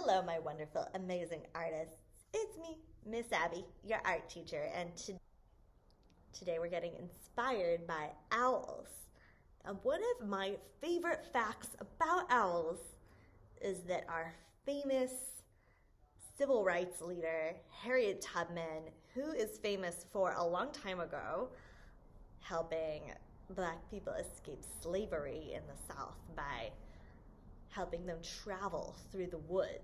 Hello, my wonderful, amazing artists. It's me, Miss Abby, your art teacher, and today we're getting inspired by owls. And one of my favorite facts about owls is that our famous civil rights leader, Harriet Tubman, who is famous for a long time ago helping black people escape slavery in the South by helping them travel through the woods.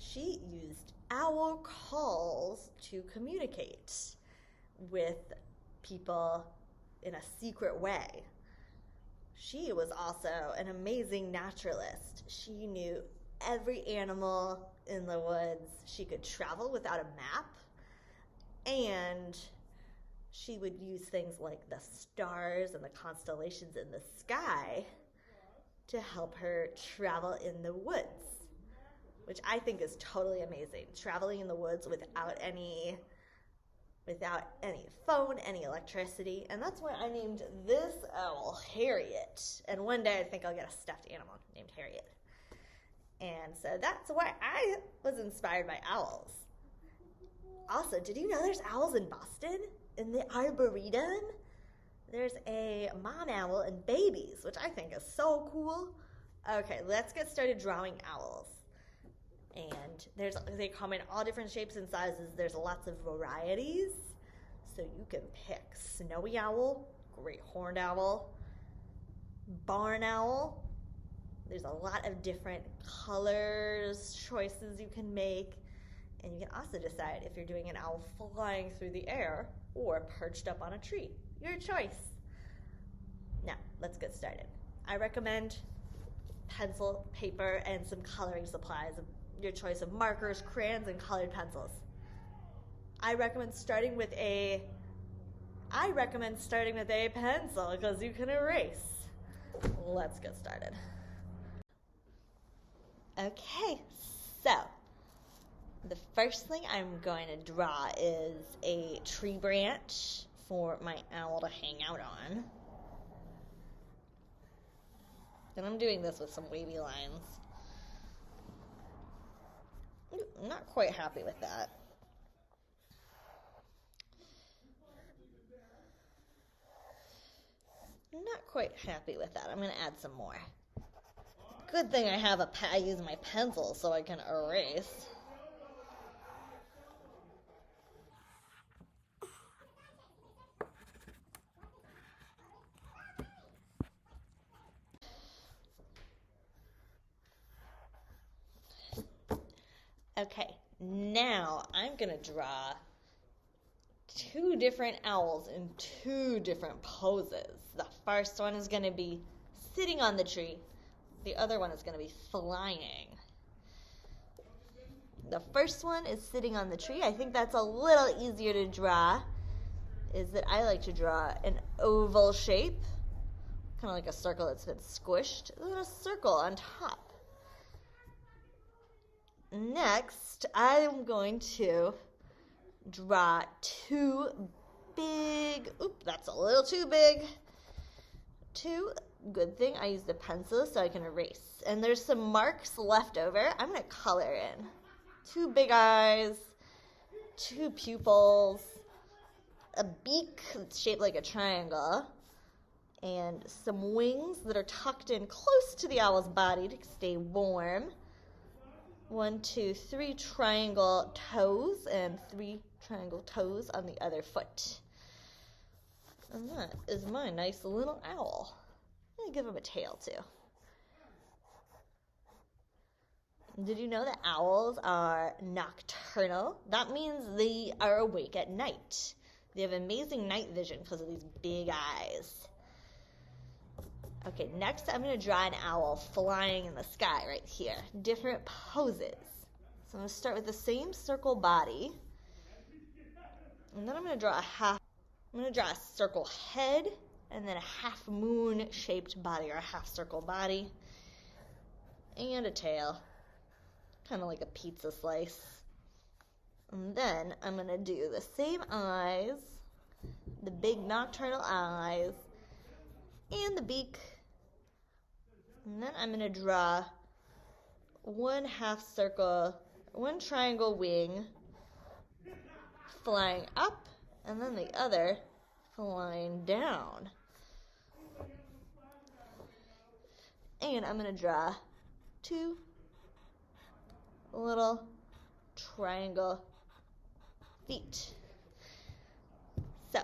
She used owl calls to communicate with people in a secret way. She was also an amazing naturalist. She knew every animal in the woods. She could travel without a map, and she would use things like the stars and the constellations in the sky to help her travel in the woods, which I think is totally amazing. Traveling in the woods without any phone, any electricity, and that's why I named this owl Harriet. And one day I think I'll get a stuffed animal named Harriet. And so that's why I was inspired by owls. Also, did you know there's owls in Boston? In the Arboretum? There's a mom owl and babies, which I think is so cool. Okay, let's get started drawing owls. And they come in all different shapes and sizes. There's lots of varieties. So you can pick snowy owl, great horned owl, barn owl. There's a lot of different colors, choices you can make. And you can also decide if you're doing an owl flying through the air or perched up on a tree. Your choice. Now, let's get started. I recommend pencil, paper, and some coloring supplies. Your choice of markers, crayons, and colored pencils. I recommend starting with a pencil because you can erase. Let's get started. Okay, so the first thing I'm going to draw is a tree branch for my owl to hang out on. And I'm doing this with some wavy lines. I'm not quite happy with that. I'm going to add some more. Good thing I use my pencil so I can erase. Okay, now I'm going to draw two different owls in two different poses. The first one is going to be sitting on the tree. The other one is going to be flying. The first one is sitting on the tree. I think that's a little easier to draw. I like to draw an oval shape, kind of like a circle that's been squished, and then a circle on top. Next, I'm going to draw that's a little too big. Good thing I used a pencil so I can erase. And there's some marks left over. I'm going to color in. Two big eyes, two pupils, a beak that's shaped like a triangle, and some wings that are tucked in close to the owl's body to stay warm. 1, 2, 3 triangle toes and 3 triangle toes on the other foot. And that is my nice little owl. I'm going to give him a tail too. Did you know that owls are nocturnal? That means they are awake at night. They have amazing night vision because of these big eyes. Okay, next I'm going to draw an owl flying in the sky right here. Different poses. So I'm going to start with the same circle body. And then I'm going to draw a circle head and then a half moon shaped body or a half circle body. And a tail. Kind of like a pizza slice. And then I'm going to do the same eyes, the big nocturnal eyes, and the beak. And then I'm going to draw one half circle, one triangle wing flying up, and then the other flying down. And I'm going to draw two little triangle feet. So,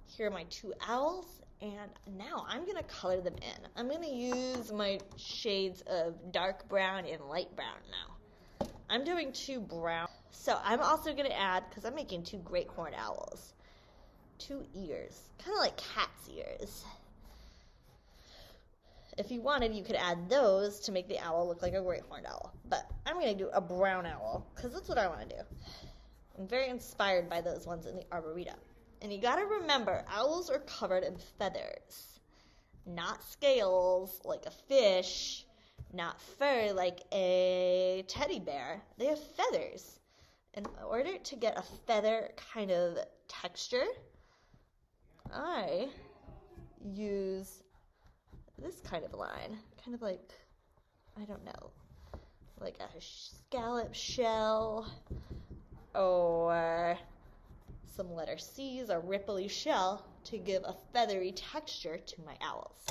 here are my two owls, and now I'm going to color them in. I'm going to use my shades of dark brown and light brown now. I'm doing two brown. So I'm also going to add, because I'm making two great horned owls, two ears, kind of like cat's ears. If you wanted, you could add those to make the owl look like a great horned owl. But I'm going to do a brown owl, because that's what I want to do. I'm very inspired by those ones in the Arboretum. And you got to remember, owls are covered in feathers, not scales like a fish, not fur like a teddy bear. They have feathers. In order to get a feather kind of texture, I use this kind of line, kind of like, I don't know, like a scallop shell or some letter C's, a ripply shell to give a feathery texture to my owls.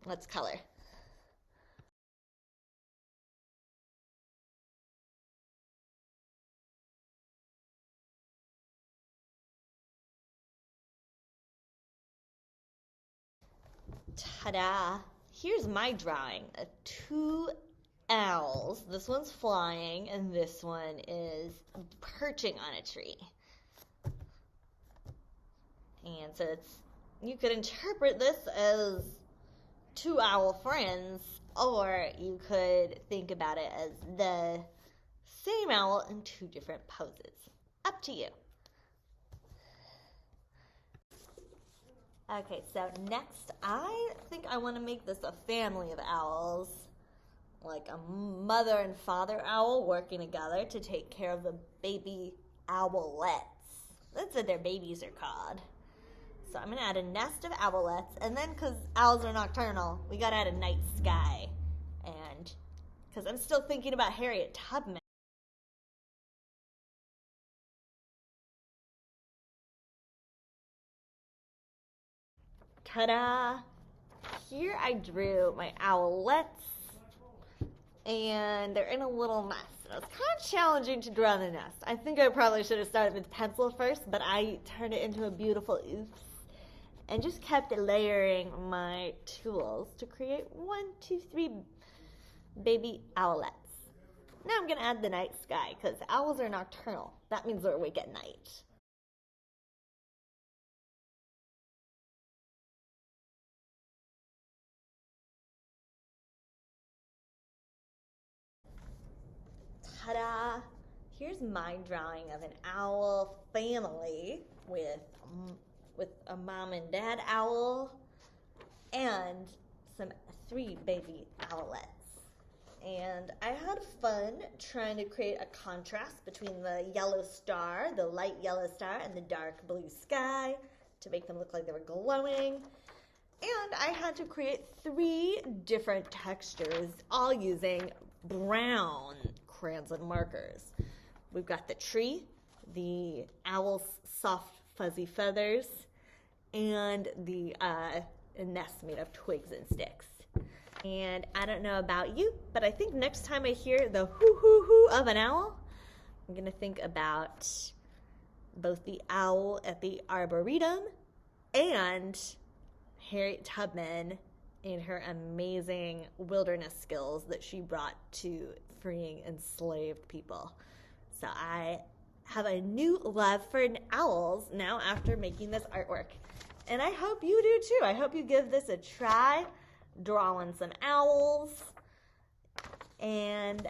Let's color. Ta-da! Here's my drawing of two owls. This one's flying and this one is perching on a tree. And so you could interpret this as two owl friends, or you could think about it as the same owl in two different poses. Up to you. Okay, so next I think I want to make this a family of owls, like a mother and father owl working together to take care of the baby owlets. That's what their babies are called. So I'm going to add a nest of owlets, and then because owls are nocturnal, we got to add a night sky. And because I'm still thinking about Harriet Tubman. Ta-da! Here I drew my owlets, and they're in a little nest. It was kind of challenging to draw the nest. I think I probably should have started with pencil first, but I turned it into a beautiful oops and just kept layering my tools to create 1, 2, 3 baby owlets. Now I'm going to add the night sky because owls are nocturnal. That means they're awake at night. Ta-da! Here's my drawing of an owl family with a mom and dad owl and some 3 baby owlets. And I had fun trying to create a contrast between the yellow star, the light yellow star, and the dark blue sky to make them look like they were glowing. And I had to create 3 different textures, all using brown crayons and markers. We've got the tree, the owl's soft fuzzy feathers, and the nest made of twigs and sticks. And I don't know about you, but I think next time I hear the hoo-hoo-hoo of an owl, I'm going to think about both the owl at the Arboretum and Harriet Tubman and her amazing wilderness skills that she brought to freeing enslaved people. So I have a new love for owls now after making this artwork. And I hope you do too. I hope you give this a try, drawing some owls. And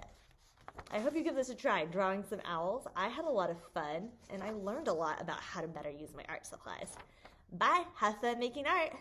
I hope you give this a try, drawing some owls. I had a lot of fun, and I learned a lot about how to better use my art supplies. Bye. Have fun making art.